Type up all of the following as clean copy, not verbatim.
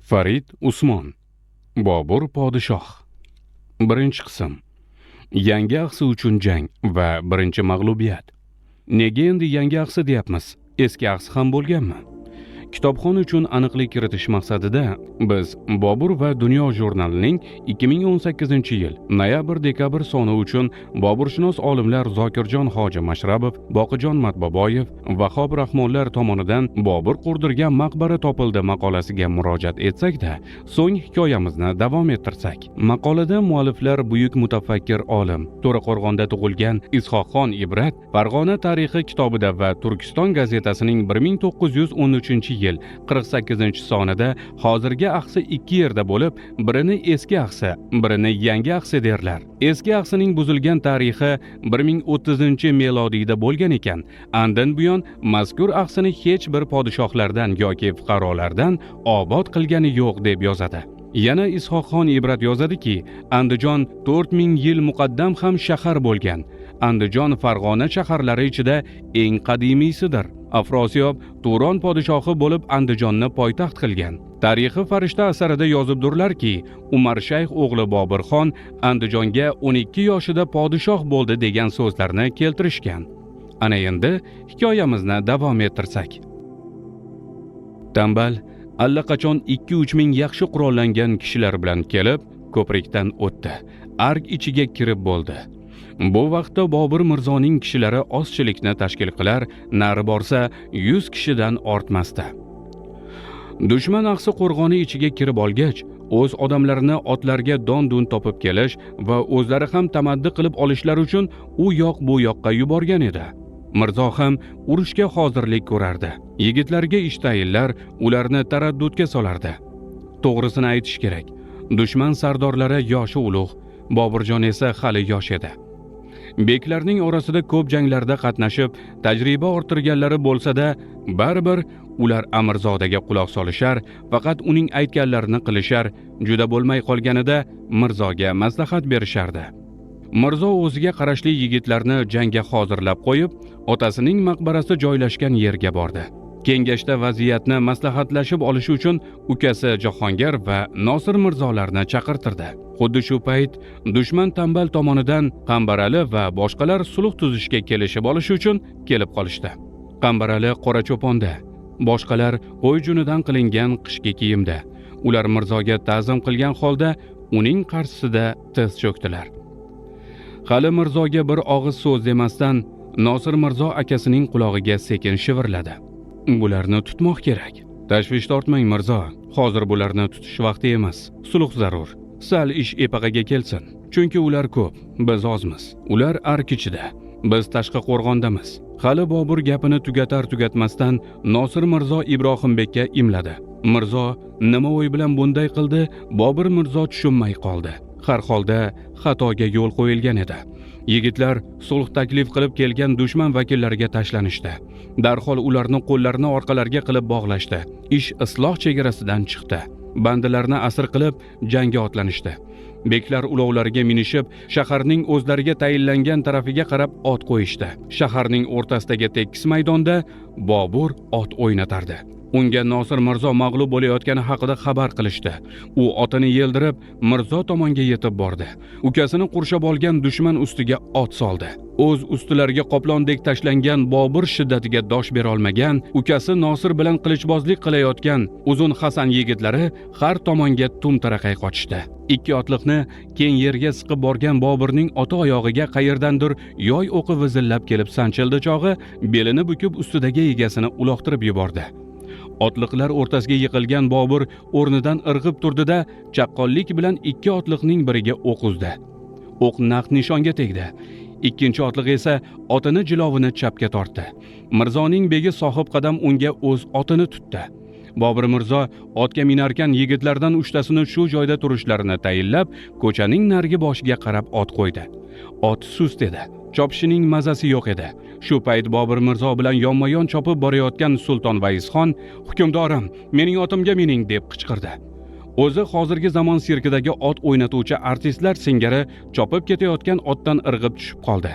Farid Usmon. Bobur podshoh. Birinchi qism. Yangi axsi uchun jang va birinchi mag'lubiyat. Nega endi yangi axsi deyapmiz? Eski axsi ham bo'lganmi? Kitobxon uchun aniqlik kiritish maqsadida biz Bobur va Dunyo jurnalining 2018-yil noyabr-dekabr soni uchun boburshunos olimlar Zokirjon Hoji Mashrabov, Boqijon Matboboyev, Vahob Rahmonlar tomonidan Bobur qurdirgan maqbara topildi maqolasiga murojaat etsak-da, so'ng hikoyamizni davom ettirsak. Maqolada mualliflar buyuk mutafakkir olim, To'raqo'rg'onda tug'ilgan Ishoqxon Ibrat Farg'ona tarixi kitobida va Turkiston gazetasining 1913-yil 48-sonida hozirgi axsi ikki yerda bo'lib, birini eski axsi, birini yangi axsi derlar. Eski axsining buzilgan tarixi 1030-melodiyda bo'lgan ekan, andan buyon mazkur axsini hech bir podshohlardan yoki fuqarolardan obod qilgani yo'q deb yozadi. Yana Ishoqxon Ibrat yozadiki, Andijon 4000 yil muqaddam ham shahar bo'lgan. Andijon Farg'ona shaharlari ichida eng qadimiysidir. Afrosiyob Turon podshohi bo'lib Andijonni poytaxt qilgan. Tarixi farishta asarida yozibdirlarki, Umar Shayx o'g'li Bobirxon Andijonga 12 yoshida podshoh bo'ldi degan so'zlarni keltirishgan. Ana endi hikoyamizni davom ettirsak. Tambal allaqachon 2-3 ming yaxshi qurollangan kishilar bilan kelib, ko'prikdan o'tdi. Ark ichiga kirib bo'ldi. Bu vaqtda Bobur Mirzoning kishilari ozchilikni tashkil qilar, nari borsa 100 kishidan ortmasdi. Dushman axsi qo'rg'oni ichiga kirib olgach, o'z odamlarini otlarga don-dun topib kelish va o'zlari ham tamaddi qilib olishlari uchun u yoq bu yoqqa yuborgan edi. Mirzo ham urushga hozirlik ko'rardi. Yigitlarga ish tayinlar, ularni taraddudga solardi. To'g'risini aytish kerak, dushman sardorlari yoshi ulug', Boburjon esa hali yosh edi. Beklarning orasida ko'p janglarda qatnashib, tajriba orttirganlari bo'lsa-da, baribir ular Amirzodaga quloq solishar, faqat uning aytganlarini qilishar, juda bo'lmay qolganida Mirzoga maslahat berishardi. Mirzo o'ziga qarashli yigitlarni jangga hozirlab qo'yib, otasining maqbarasi joylashgan yerga bordi. Kengashda vaziyatni maslahatlashib olish uchun ukasi Jahongir va Nosir Mirzolarni chaqirtirdi. Xuddi shu payt dushman Tambal tomonidan Qambarali va boshqalar sulh tuzishga kelishib olish uchun kelib qolishdi. Qambarali qora cho'ponda, boshqalar qo'y junidan qilingan qishki kiyimda. Ular Mirzoga ta'zim qilgan holda uning qarshisida tiz cho'kdilar. Hali Mirzoga bir og'iz so'z demasdan Nosir Mirzo akasining qulog'iga sekin shivirladi. Bularni tutmoq kerak. Tashvish tortmang Mirzo, hozir bularni tutish vaqti emas. Sulh zarur. Sal ish epag'iga kelsin. Chunki ular ko'p, biz ozmiz. Ular ark ichida, biz tashqi qo'rg'ondamiz. Hali Bobur gapini tugatar-tugatmasdan Nosir Mirzo Ibrohimbekka imladi. Mirzo nima o'y bilan bunday qildi, Bobur Mirzo tushunmay qoldi. Har holda xatoga yo'l qo'yilgan edi. Yigitlar sulh taklif qilib kelgan dushman vakillariga tashlanishdi. Darhol ularni qo'llarini orqalariga qilib bog'lashdi. Ish isloh chegarasidan chiqdi. Bandalarni asir qilib jangga otlanishdi. Beklar ulovlariga minishib, shaharning o'zlariga tayinlangan tarafiga qarab ot qo'yishdi. Shaharning o'rtasidagi tekis maydonda Bobur ot o'ynatardi. Unga Nosir Mirzo mag'lub bo'layotgani haqida xabar qilishdi. U otini yeldirib Mirzo tomonga yetib bordi. Ukasini qurshab olgan dushman ustiga ot soldi. O'z ustilariga qoplondek tashlangan Bobur shiddatiga dosh bera olmagan, ukasi Nosir bilan qilichbozlik qilayotgan uzun Hasan yigitlari har tomonga tum-taraqay qochishdi. Ikki otliqni keng yerga siqib borgan Boburning oti oyog'iga qayerdandir yoy o'qi vizillab kelib sanchildi chog'i, belini bukib ustidagi egasini uloqtirib yubordi. Otliqlar o'rtasiga yiqilgan Bobur o'rnidan irg'ib turdi-da, chaqqonlik bilan ikki otliqning biriga o'q uzdi. O'q naq nishonga tegdi. Ikkinchi otliq esa otini jilovini chapga tortdi. Mirzoning begi sohib qadam unga o'z otini tutdi. Bobur Mirzo otga minarkan yigitlardan 3tasini shu joyda turishlarini tayinlab, ko'chaning narigi boshiga qarab ot qo'ydi. Ot sust edi. Chopishining mazasi yo'q edi. Shu payt Bobur Mirzo bilan yonma-yon chopib borayotgan Sulton Vaizxon, "Hukmdorim, mening otimga mining" deb qichqirdi. O'zi hozirgi zamon sirkidagi ot o'ynatuvchi artistlar singari chopib ketayotgan otdan irg'ib tushib qoldi.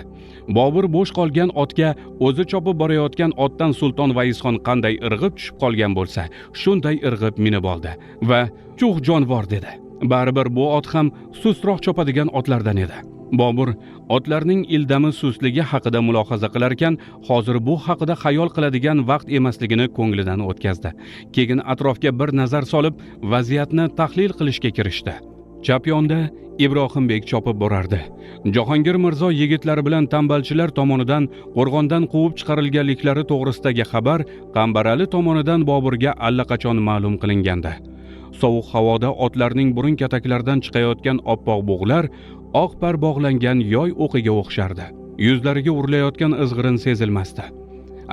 Bobur bo'sh qolgan otga o'zi chopib borayotgan otdan Sulton Vaizxon qanday irg'ib tushib qolgan bo'lsa, shunday irg'ib minib oldi va "Chuh jonivor" dedi. Baribir bu ot ham sustroq chopadigan otlardan edi. Bobur otlarning ildami sustligi haqida mulohaza qilar ekan, hozir bu haqida xayol qiladigan vaqt emasligini ko'nglidan o'tkazdi. Keyin atrofga bir nazar solib, vaziyatni tahlil qilishga kirishdi. Chap yonda Ibrohimbek chopib borardi. Jahongir Mirzo yigitlari bilan tambalchilar tomonidan qo'rg'ondan quvib chiqarilganliklari to'g'risidagi xabar Qambarali tomonidan Boburga allaqachon ma'lum qilingandi. Sovuq havoda otlarning burun kataklaridan chiqayotgan oppoq bug'lar oq par bog'langan yoy o'qiga o'xshardi. Yuzlariga urilayotgan izg'irin sezilmasdi.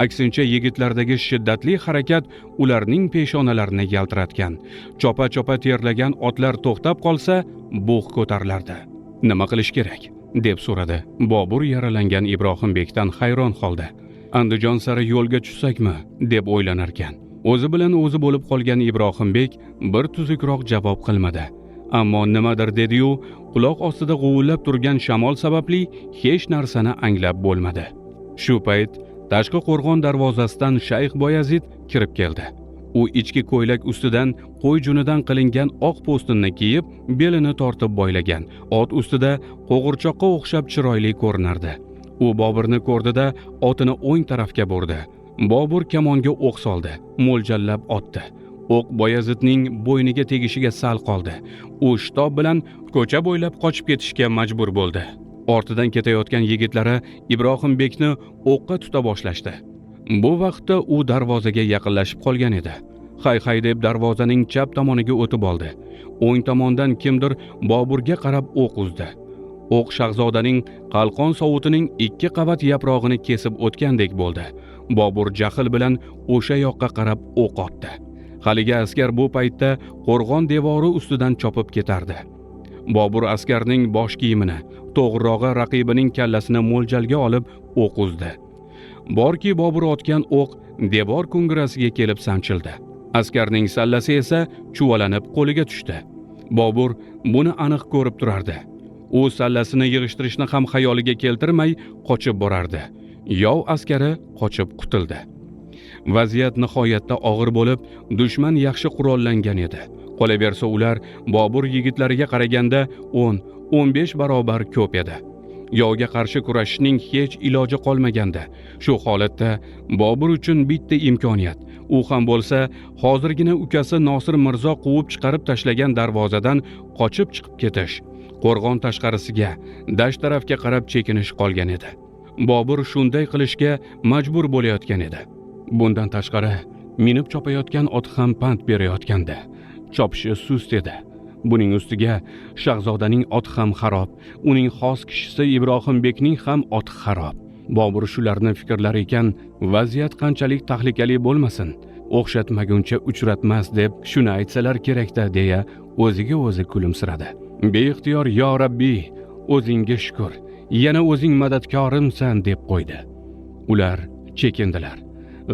Aksincha yigitlardagi shiddatli harakat ularning peshonalarini yaltiratgan. Chopa-chopa terlagan otlar to'xtab qolsa, bug' ko'tarilardi. "Nima qilish kerak?" deb so'radi. Bobur yaralangan Ibrohimbekdan hayron qoldi. "Andijon sari yo'lga tushsakmi?" deb o'ylanar ekan. O'zi bilan o'zi bo'lib qolgan Ibrohimbek bir tuzukroq javob qilmadi. Ammo nimadir dedi-yu, quloq ostida g'uvillab turgan shamol sababli hech narsani anglab bo'lmadi. Shu payt tashqi qo'rg'on darvozasidan Shayx Boyazid kirib keldi. U ichki ko'ylak ustidan qo'y junidan qilingan oq po'stinni kiyib, belini tortib boylagan, ot ustida qo'g'irchoqqa o'xshab chiroyli ko'rinardi. U Boburni ko'rdi-da, otini o'ng tarafga burdi. Bobur kamonga o'q soldi, mo'ljallab otdi. O'q Boyazidning bo'yniga tegishiga sal qoldi. U shitob bilan ko'cha bo'ylab qochib ketishga majbur bo'ldi. Ortidan ketayotgan yigitlari Ibrohimbekni o'qqa tuta boshlashdi. Bu vaqtda u darvozaga yaqinlashib qolgan edi. Hay deb darvozaning chap tomoniga o'tib oldi. O'ng tomondan kimdir Boburga qarab o'q uzdi. O'q Shahzodaning qalqon sovutining 2 qavat yaprog'ini kesib o'tgandek bo'ldi. Bobur jahl bilan o'sha yoqqa qarab o'q otdi. Haligi askar bu paytda qo'rg'on devori ustidan chopib ketardi. Bobur askarning bosh kiyimini, to'g'rirog'i raqibining kallasini mo'ljalga olib o'q uzdi. Borki Bobur otgan o'q devor ko'ngrasiga kelib sanchildi. Askarning sallasi esa chuvalanib qo'liga tushdi. Bobur buni aniq ko'rib turardi. U sallasini yig'ishtirishni ham xayoliga keltirmay qochib borardi. Yov askari qochib qutuldi. Vaziyat nihoyatda og'ir bo'lib, dushman yaxshi qurollangan edi. Qolaversa ular Bobur yigitlariga qaraganda 10-15 barobar ko'p edi. Yovga qarshi kurashishning hech iloji qolmaganda, shu holatda Bobur uchun bitta imkoniyat. U ham bo'lsa, hozirgina ukasi Nosir Mirzo quvib chiqarib tashlagan darvozadan qochib chiqib ketish. Qo'rg'on tashqarisiga, dasht tarafga qarab chekinish qolgan edi. Bobur shunday qilishga majbur bo'layotgan edi. Bundan tashqari, minib chopayotgan ot ham pand berayotgandi. Chopishi sust edi. Buning ustiga Shahzodaning oti ham xarob, uning xos kishisi Ibrohimbekning ham oti xarob. Bobur shularni fikrlar ekan, vaziyat qanchalik tahlikali bo'lmasin, o'xshatmaguncha uchratmas deb shuni aytsalar kerak-da deya o'ziga o'zi kulimsiradi. Beixtiyor "Yo Rabbiy, o'zingga shukr, yana o'zing madadkorimsan" deb qo'ydi. Ular chekindilar.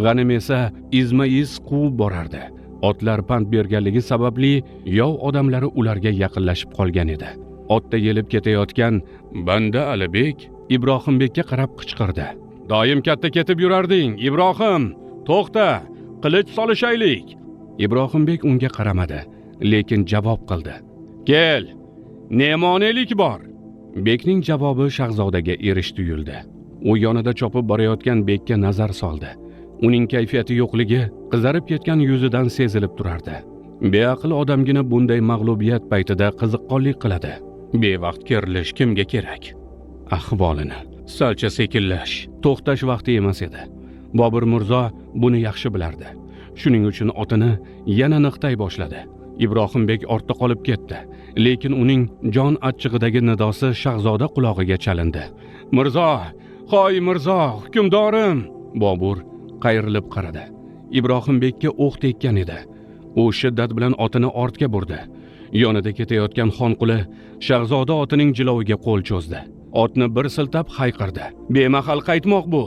G'anim esa izma-iz quvib borardi. Otlar pand berganligi sababli yov odamlari ularga yaqinlashib qolgan edi. Otda yelib ketayotgan Banda Alibek Ibrohimbekka qarab qichqirdi. "Doim katta ketib yurarding, Ibrohim, to'xta, qilich solishaylik." Ibrohimbek unga qaramadi, lekin javob qildi. "Kel, nemonelik bor." Bekning javobi Shahzodaga erish tuyuldi. U yonida chopib borayotgan bekka nazar soldi. Uning kayfiyati yo'qligi qizarib ketgan yuzidan sezilib turardi. Beaql odamgina bunday mag'lubiyat paytida qiziqqonlik qiladi. Bevaqt kerilish kimga kerak? Ahvolini salcha sekinlash, to'xtash vaqti emas edi. Bobur Mirzo buni yaxshi bilardi. Shuning uchun otini yana niqtay boshladi. Ibrohimbek ortda qolib ketdi, lekin uning jon achchig'idagi nidosi Shahzoda qulog'iga chalindi. "Mirzo, hoy Mirzo, hukmdorim!" Bobur qayrilib qaradi. Ibrohimbekka o'q tekkan edi. U shiddat bilan otini ortga burdi. Yonida ketayotgan Xonquli Shahzoda otining jiloviga qo'l cho'zdi. Otni bir siltab hayqirdi. "Bemahal qaytmoq bu."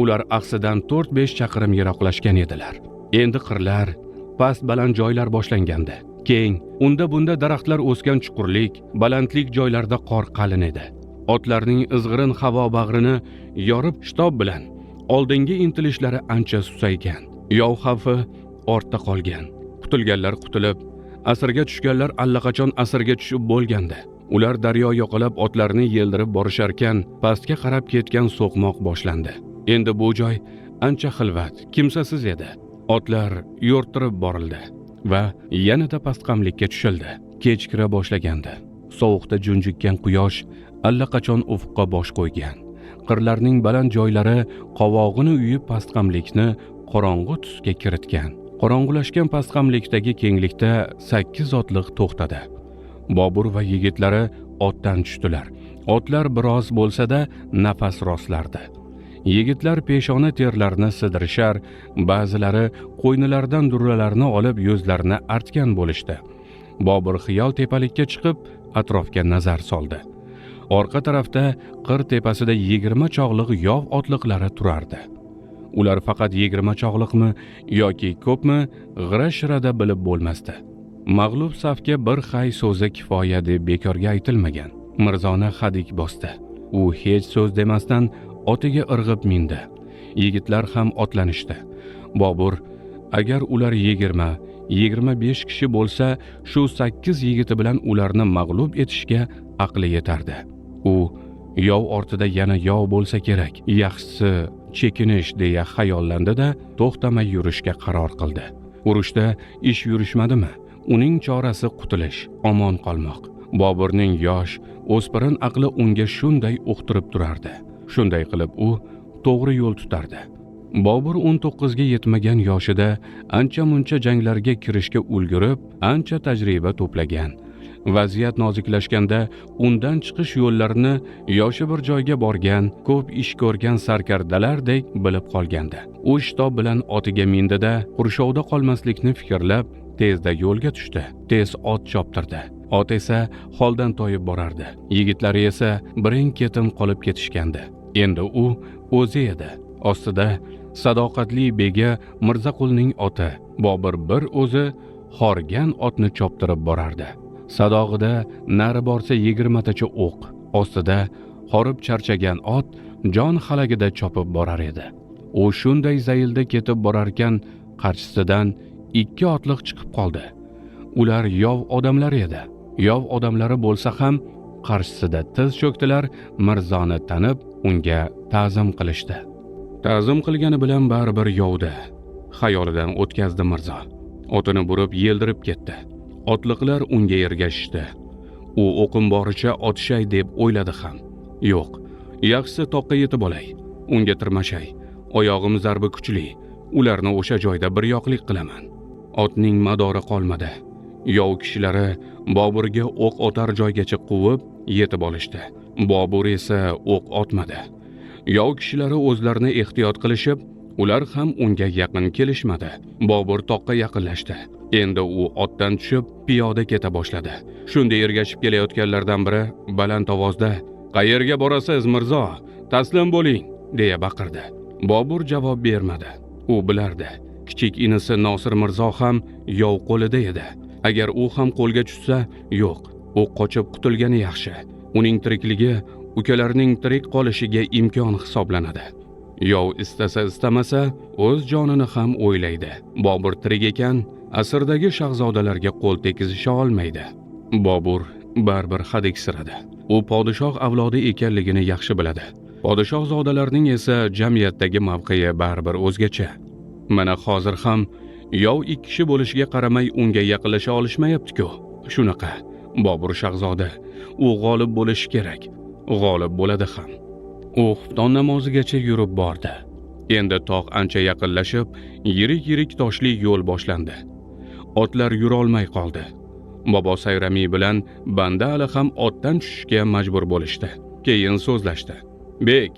Ular axsidan 4-5 chaqirim yiroqlashgan edilar. Endi qirlar, past baland joylar boshlangandi. Keng, unda bunda daraxtlar o'sgan chuqurlik, balandlik joylarda qor qalin edi. Otlarning izg'irin havo bag'rini yorib shitob bilan oldinga intilishlari ancha susaygan. Yov xavfi ortda qolgan. Qutulganlar qutulib, asirga tushganlar allaqachon asirga tushib bo'lgandi. Ular daryo yoqalab otlarni yeldirib borisharkan, pastga qarab ketgan so'qmoq boshlandi. Endi bu joy ancha xilvat, kimsasiz edi. Otlar yo'rtirib borildi va yanada pastqamlikka tushildi. Kech kira boshlagandi. Sovuqda junjikkan quyosh allaqachon ufqqa bosh qo'ygan. Qirlarning baland joylari qovog'ini uyib pastqamlikni qorong'u tusga kiritgan. Qorong'ulashgan pastqamlikdagi kenglikda 8 otliq to'xtadi. Bobur va yigitlari otdan tushdilar. Otlar biroz bo'lsa-da nafas rostlardi. Yigitlar peshona terlarini sidirishar, ba'zilari qo'ynilaridan durralarni olib yuzlarini artgan bo'lishdi. Bobur xiyol tepalikka chiqib atrofga nazar soldi. Orqa tarafda qir tepasida 20 chog'liq yov otliqlari turardi. Ular faqat 20 chog'liqmi yoki ko'pmi g'ira-shirada bilib bo'lmasdi. Mag'lub safga bir hay so'zi kifoya deb bekorga aytilmagan. Mirzoni hadik bosdi. U hech so'z demasdan otiga irg'ib mindi. Yigitlar ham otlanishdi. Bobur, agar ular 20-25 kishi bo'lsa, shu 8 yigiti bilan ularni mag'lub etishga aqli yetardi. U yov ortida yana yov bo'lsa kerak, yaxshisi chekinish deya xayollandi-da, to'xtamay yurishga qaror qildi. Urushda ish yurishmadimi? Uning chorasi qutulish, omon qolmoq. Boburning yosh, o'spirin aqli unga shunday uqtirib turardi. Shunday qilib u to'g'ri yo'l tutardi. Bobur 19 ga yetmagan yoshida ancha-muncha janglarga kirishga ulgurib, ancha tajriba to'plagan. Vaziyat noziklashganda undan chiqish yo'llarini yoshi bir joyga borgan, ko'p ish ko'rgan sarkardalardek bilib qolgandi. U shitob bilan otiga mindi-da, qurshovda qolmaslikni fikrlab, tezda yo'lga tushdi. Tez ot choptirdi. Ot esa holdan toyib borardi. Yigitlari esa birin-ketin qolib ketishgandi. Endi u o'zi edi. Ostida sadoqatli begi Mirzaqulning oti. Bobur bir o'zi horgan otni choptirib borardi. Sadog'ida nari borsa 20 tacha o'q. Ostida horib charchagan ot jon halagida chopib borar edi. U shunday zaylda ketib borarkan, qarshisidan 2 otliq chiqib qoldi. Ular yov odamlari edi. Yov odamlari bo'lsa ham qarshisida tiz cho'kdilar, Mirzoni tanib unga ta'zim qilishdi. Ta'zim qilgani bilan baribir yovdi. Xayolidan o'tkazdi Mirzo. Otini burib yeldirib ketdi. Otliqlar unga ergashishdi. U o'qim boricha otishay deb o'yladi ham. Yo'q, yaxshisi toqqa yetib olay. Unga tirmashay. Oyog'im zarbi kuchli. Ularni o'sha joyda bir yoqlik qilaman. Otning madori qolmadi. Yov kishilari Boburga o'q otar joygacha quvib yetib olishdi. Bobur esa o'q otmadi. Yov kishilari o'zlarini ehtiyot qilishib, ular ham unga yaqin kelishmadi. Bobur toqqa yaqinlashdi. Endi u otdan tushib piyoda keta boshladi. Shunda ergashib kelayotganlardan biri baland ovozda "Qayerga borasiz, Mirzo? Taslim bo'ling!" deya baqirdi. Bobur javob bermadi. U bilardi, kichik inisi Nosir Mirzo ham yov qo'lida edi. Agar u ham qo'lga tushsa, yo'q, u qochib qutulgani yaxshi. Uning tirikligi ukalarining tirik qolishiga imkon hisoblanadi. Yov istasa istamasa o'z jonini ham o'ylaydi. Bobur tirik ekan, asrdagi shahzodalarga qo'l tekizisha olmaydi. Bobur baribir hadiksiradi. U podshoh avlodi ekanligini yaxshi biladi. Podshoh zodalarning esa jamiyatdagi mavqei baribir o'zgacha. Mana hozir ham yov 2 kishi bo'lishiga qaramay unga yaqinlasha olishmayapti-ku. Shunaqa. Bobur shahzoda, u g'olib bo'lishi kerak. G'olib bo'ladi ham. U xufton namozigacha yurib bordi. Endi tog' ancha yaqinlashib, yirik toshli yo'l boshlandi. Otlar yura olmay qoldi. Bobo Sayrami bilan Banda Ali ham otdan tushishga majbur bo'lishdi. Keyin so'zlashdi. "Bek",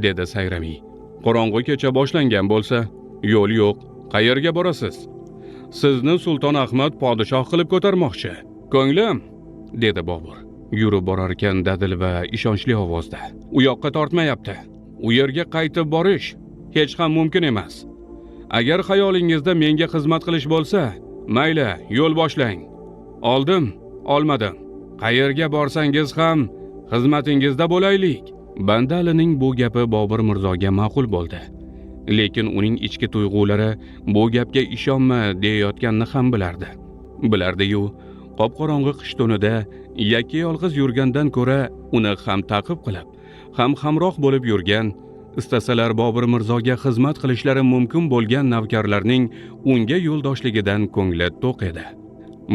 dedi Sayrami. "Qorong'u kecha boshlangan bo'lsa, yo'l yo'q. Qayerga borasiz? Sizni Sulton Ahmad podshoh qilib ko'tarmoqchi. Ko'nglim", dedi Bobur. Yurib borar ekan dadil va ishonchli ovozda. "U yoqqa tortmayapti. U yerga qaytib borish hech ham mumkin emas. Agar xayolingizda menga xizmat qilish bo'lsa, mayli, yo'l boshlang. Oldim, olmadim. Qayerga borsangiz ham xizmatingizda bo'laylik. Banda Alining bu gapi Bobur Mirzoga ma'qul bo'ldi. Lekin uning ichki tuyg'ulari bu gapga ishonma deyayotganini ham bilardi. Bilardi-yu, qop-qorong'i qish tunida yakka yolg'iz yurgandan ko'ra uni ham ta'qib qilib, ham hamroh bo'lib yurgan, istasalar Bobur Mirzoga xizmat qilishlari mumkin bo'lgan navkarlarning unga yo'ldoshligidan ko'ngli to'q edi.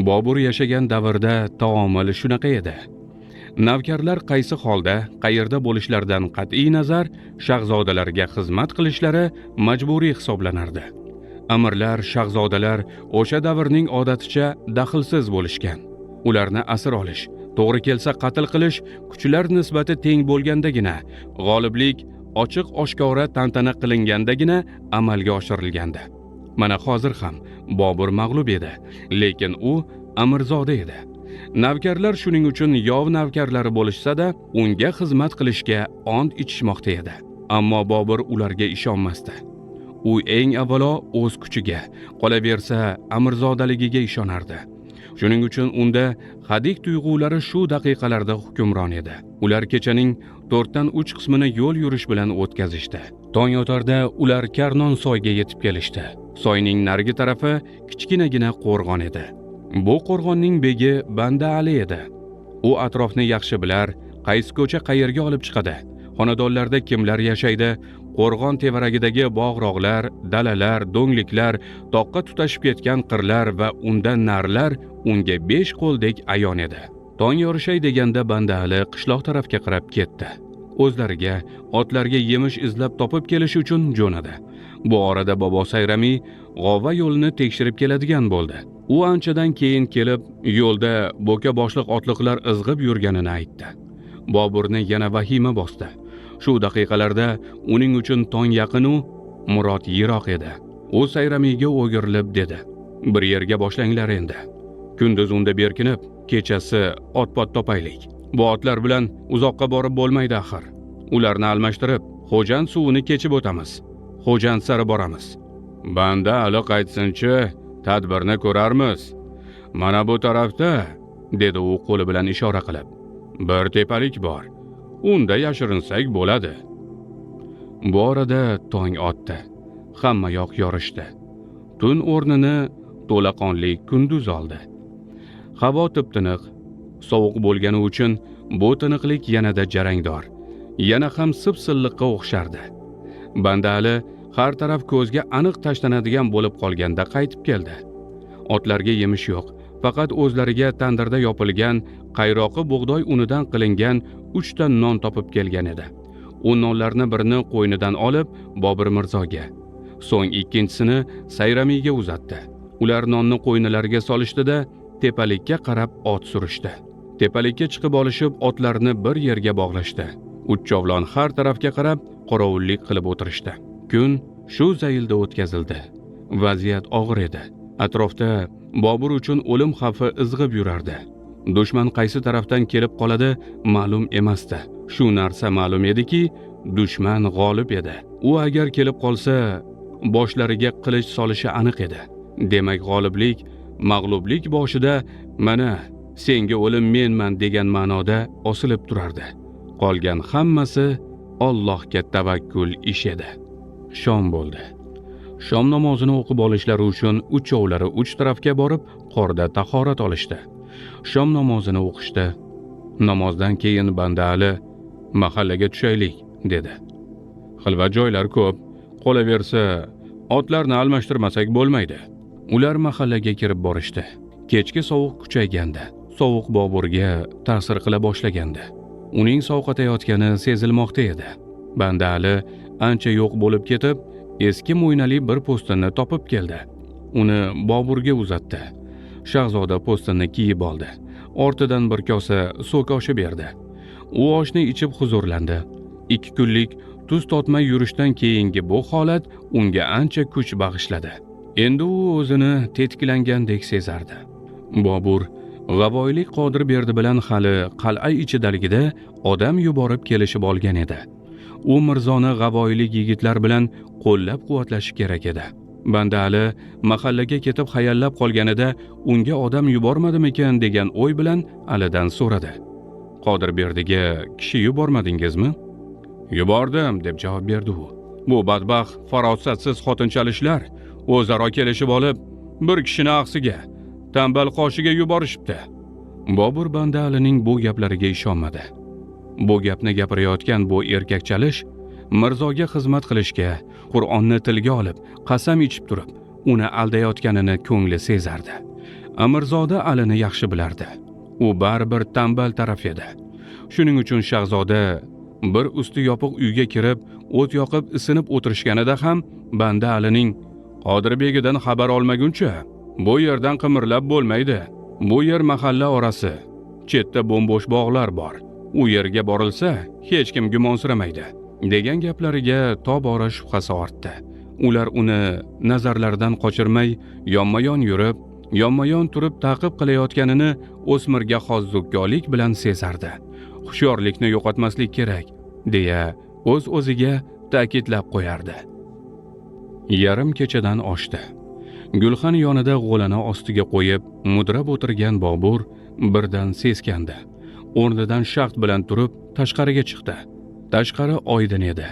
Bobur yashagan davrda taomil shunaqa edi. Navkarlar qaysi holda, qayerda bo'lishlaridan qat'iy nazar, shahzodalarga xizmat qilishlari majburiy hisoblanardi. Amirlar, shahzodalar o'sha davrning odaticha daxlsiz bo'lishgan. Ularni asir olish, to'g'ri kelsa qatl qilish kuchlar nisbati teng bo'lgandagina, g'oliblik ochiq oshkora tantana qilingandagina amalga oshirilgandi. Mana hozir ham Bobur mag'lub edi, lekin u amirzoda edi. Navkarlar shuning uchun yov navkarlari bo'lishsa-da, unga xizmat qilishga ont ichishmoqda edi. Ammo Bobur ularga ishonmasdi. U eng avvalo o'z kuchiga, qolaversa amirzodaligiga ishonardi. Shuning uchun unda hadik tuyg'ulari shu daqiqalarda hukmron edi. Ular kechaning 4dan 3 qismini yo'l yurish bilan o'tkazishdi. Tong otarda ular Karnon soyga yetib kelishdi. Soyning narigi tarafi kichkinagina qo'rg'on edi. Bu qo'rg'onning begi Banda Ali edi. U atrofni yaxshi bilar, qaysi ko'cha qayerga olib chiqadi, xonadonlarda kimlar yashaydi, qo'rg'on tevaragidagi bog'-rog'lar, dalalar, do'ngliklar, toqqa tutashib ketgan qirlar va undan narlar unga 5 qo'ldek ayon edi. Tong yorishay deganda Banda Ali qishloq tarafga qarab ketdi. O'zlariga, otlarga yemish izlab topib kelish uchun jo'nadi. Bu orada bobo Sayrami g'ova yo'lini tekshirib keladigan bo'ldi. U anchadan keyin kelib, yo'lda bo'ka boshliq otliqlar izg'ib yurganini aytdi. Boburni yana vahima bosdi. Shu daqiqalarda uning uchun tong yaqin u, murod yiroq edi. U Sayramiyga o'girilib dedi: "Bir yerga boshlanglar endi. Kunduz unda berkinib, kechasi otpot topaylik. Bu otlar bilan uzoqqa borib bo'lmaydi axir. Ularni almashtirib, Xo'jand suvini kechib o'tamiz. Xo'jand sari boramiz. Banda Ali qaytsinchi, tadbirni ko'rarmiz. Mana bu tarafda", dedi u qo'li bilan ishora qilib. "Bir tepalik bor. Unda yashirinsak bo'ladi." Bu orada tong otdi. Hamma yoq yorishdi. Tun o'rnini to'laqonli kunduz oldi. Havo tip-tiniq, sovuq bo'lgani uchun bu tiniqlik yanada jarangdor, yana ham sip-silliqqa o'xshardi. Banda Ali har taraf ko'zga aniq tashlanadigan bo'lib qolganda qaytib keldi. Otlarga yemish yo'q, faqat o'zlariga tandirda yopilgan qayroqi bug'doy unidan qilingan 3 ta non topib kelgan edi. U nonlarni birini qo'ynidan olib Bobur Mirzoga, so'ng ikkinchisini Sayramiyga uzatdi. Ular nonni qo'ynilariga solishdi-da, tepalikka qarab ot surishdi. Tepalikka chiqib olishib, otlarni bir yerga bog'lashdi. Uchchovlon har tarafga qarab qorovullik qilib o'tirishdi. Kun shu zaylda o'tkazildi. Vaziyat og'ir edi. Atrofda Bobur uchun o'lim xavfi izg'ib yurardi. Dushman qaysi tarafdan kelib qoladi ma'lum emasdi. Shu narsa ma'lum ediki, dushman g'olib edi. U agar kelib qolsa, boshlariga qilich solishi aniq edi. Demak, g'oliblik mag'lublik boshida "Mana, senga o'lim menman" degan ma'noda osilib turardi. Qolgan hammasi Allohga tavakkul ish edi. Shom bo'ldi. Shom namozini o'qib olishlari uchun uchovlari 3 tarafga borib, qorda tahorat olishdi. Shom namozini o'qishdi. Namozdan keyin Banda Ali "Mahallaga tushaylik", dedi. "Xilvat joylar ko'p, qolaversa otlarni almashtirmasak bo'lmaydi." Ular mahallaga kirib borishdi. Kechki sovuq kuchaygandi. Sovuq Boburga ta'sir qila boshlagandi. Uning sovqotayotgani sezilmoqda edi. Banda Ali ancha yo'q bo'lib ketib, eski mo'ynali bir po'stinni topib keldi. Uni Boburga uzatdi. Shahzoda po'stinni kiyib oldi. Ortidan bir kosa so'k oshi berdi. U oshni ichib huzurlandi. 2 kunlik tuz totmay yurishdan keyingi bu holat unga ancha kuch bag'ishladi. Endi u o'zini tetkilangandek sezardi. Bobur G'avoylik Qodirberdi bilan hali qal'a ichidaligida odam yuborib kelishib olgan edi. U Mirzoni G'avoylik yigitlar bilan qo'llab-quvvatlashi kerak edi. Banda Ali mahallaga ketib hayallab qolganida unga odam yubormadimikan degan o'y bilan Alidan so'radi. Qodirberdiga kishi yubormadingizmi? Yubordim deb javob berdi u. Bu badbaxt farosatsiz xotinchalishlar o'zaro kelishib olib, bir kishini axsiga, tambal qoshiga yuborishibdi. Bobur Banda Alining bu gaplariga ishonmadi. Bu gapni gapirayotgan bu erkakchalish Mirzoga xizmat qilishga, Qur'onni tilga olib, qasam ichib turib, uni aldayotganini ko'ngli sezardi. Amirzoda Alini yaxshi bilardi. U baribir tambal taraf edi. Shuning uchun shahzoda bir usti yopiq uyga kirib, o't yoqib isinib o'tirishganida ham Banda Alining Qodirbegidan xabar olmaguncha bu yerdan qimirlab bo'lmaydi. Bu yer mahalla orasi. Chetda bo'mbo'sh bog'lar bor. U yerga borilsa, hech kim gumonsiramaydi degan gaplariga tobora shubhasi ortdi. Ular uni nazarlaridan qochirmay, yonma-yon yurib, yonma-yon turib ta'qib qilayotganini o'smirga xos zukkolik bilan sezardi. Hushyorlikni yo'qotmaslik kerak, deya o'z-o'ziga ta'kidlab qo'yardi. Yarim kechadan oshdi. Gulxan yonida g'o'lani ostiga qo'yib, mudrab o'tirgan Bobur birdan seskandi. O'rnidan shaxt bilan turib, tashqariga chiqdi. Tashqari oydin edi.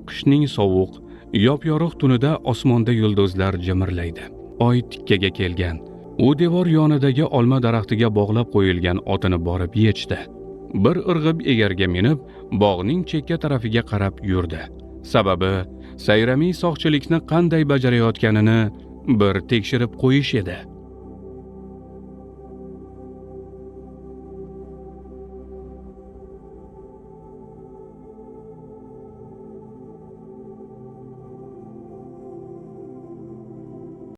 Qishning sovuq, yop-yorug' tunida osmonda yulduzlar jimirlaydi. Oy tikkaga kelgan. U devor yonidagi olma daraxtiga bog'lab qo'yilgan otini borib yechdi. Bir irg'ib egarga minib, bog'ning chekka tarafiga qarab yurdi. Sababi sayramiy soqchilikni qanday bajarayotganini bir tekshirib qo'yish edi.